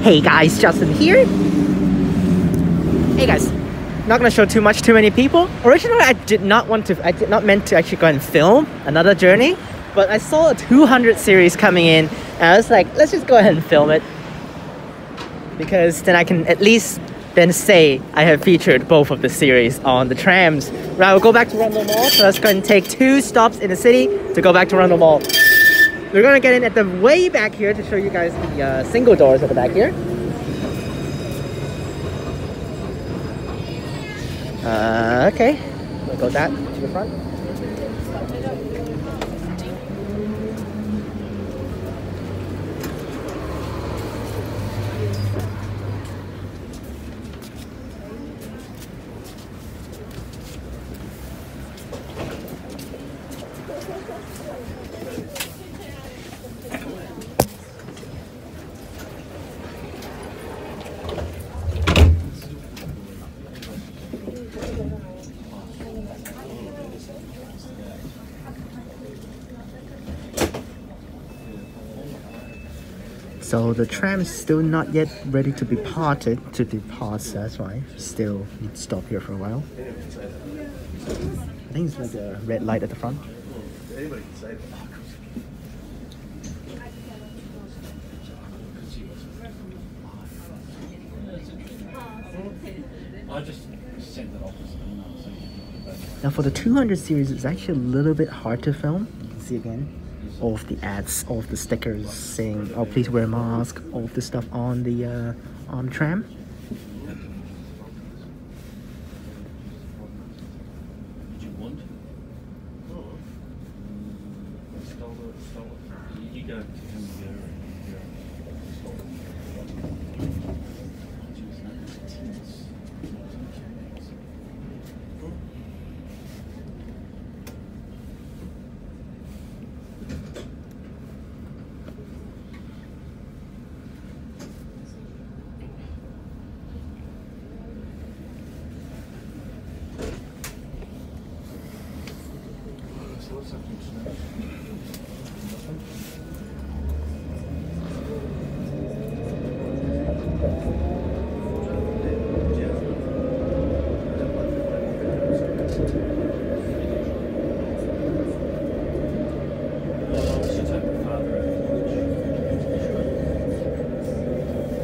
Hey guys, Justin here. Hey guys, not gonna show too many people. Originally, I did not meant to actually go and film another journey, but I saw a 200 series coming in, and I was like, let's just go ahead and film it, because then I can at least then say I have featured both of the series on the trams. Right, we'll go back to Rundle Mall, so let's go and take 2 stops in the city to go back to Rundle Mall. We're gonna get in at the way back here to show you guys the single doors at the back here. Okay, we'll go that to the front. So the tram is still not yet ready to be parted to depart, so that's why still need to stop here for a while. I think it's like a red light at the front. Now for the 200 series, it's actually a little bit hard to film. You can see again all of the ads, all of the stickers saying, oh please wear a mask, all of the stuff on the tram.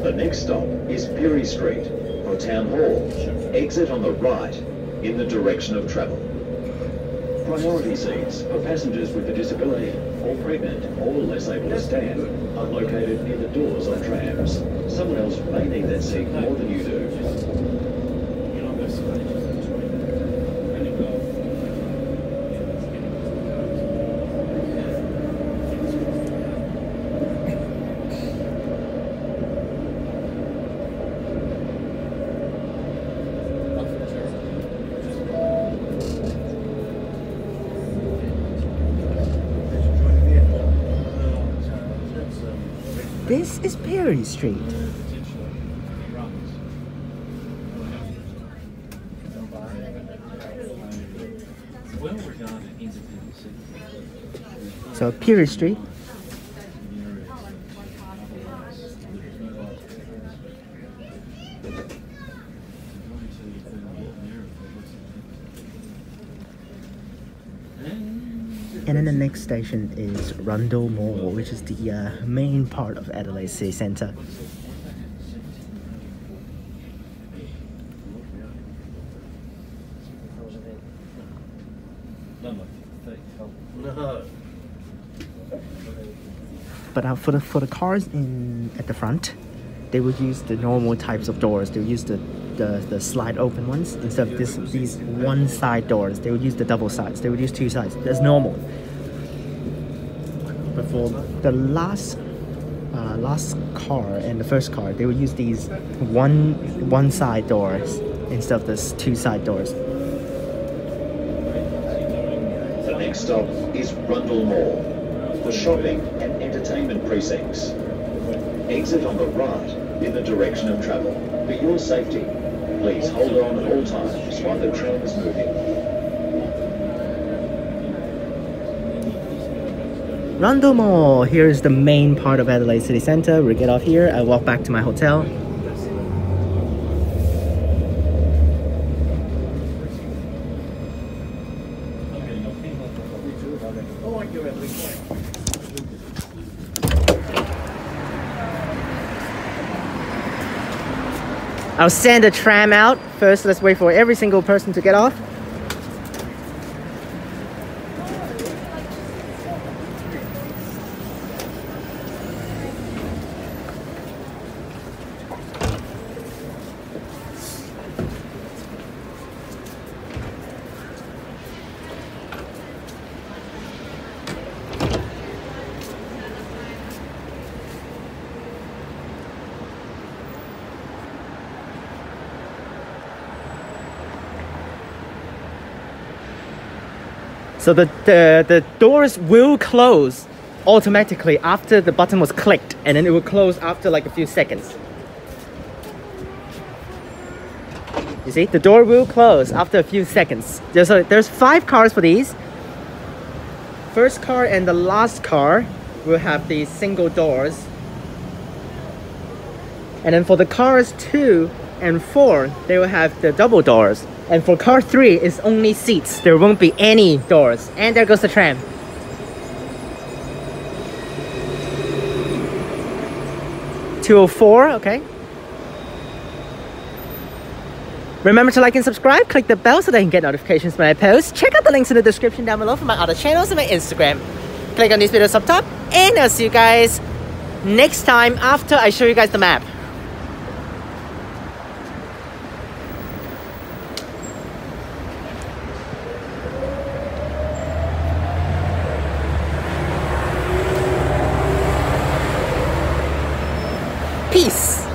The next stop is Perry Street for Town Hall. Exit on the right in the direction of travel. Priority seats for passengers with a disability or pregnant or less able to stand are located near the doors on trams. Someone else may need that seat more than you do. This is Perry Street. So Perry Street. And then the next station is Rundle Mall, which is the main part of Adelaide City Centre. But for the cars at the front, they would use the normal types of doors. They would use the slide open ones instead of these one side doors. They would use the double sides. They would use 2 sides. That's normal. But for the last car and the first car, they would use these one side doors instead of this 2 side doors. The next stop is Rundle Mall for shopping and entertainment precincts. Exit on the right in the direction of travel. For your safety, please hold on at all times while the tram is moving. Rundle Mall. Here is the main part of Adelaide City Centre. We get off here. I walk back to my hotel. I'll send the tram out. First, let's wait for every single person to get off. So the doors will close automatically after the button was clicked, and then it will close after like a few seconds. You see, the door will close after a few seconds. There's 5 cars for these. First car and the last car will have these single doors. And then for the cars 2 and 4, they will have the double doors. And for car 3, it's only seats. There won't be any doors. And there goes the tram. $204, okay. Remember to like and subscribe. Click the bell so that you can get notifications when I post. Check out the links in the description down below for my other channels and my Instagram. Click on these videos up top. And I'll see you guys next time after I show you guys the map. Peace.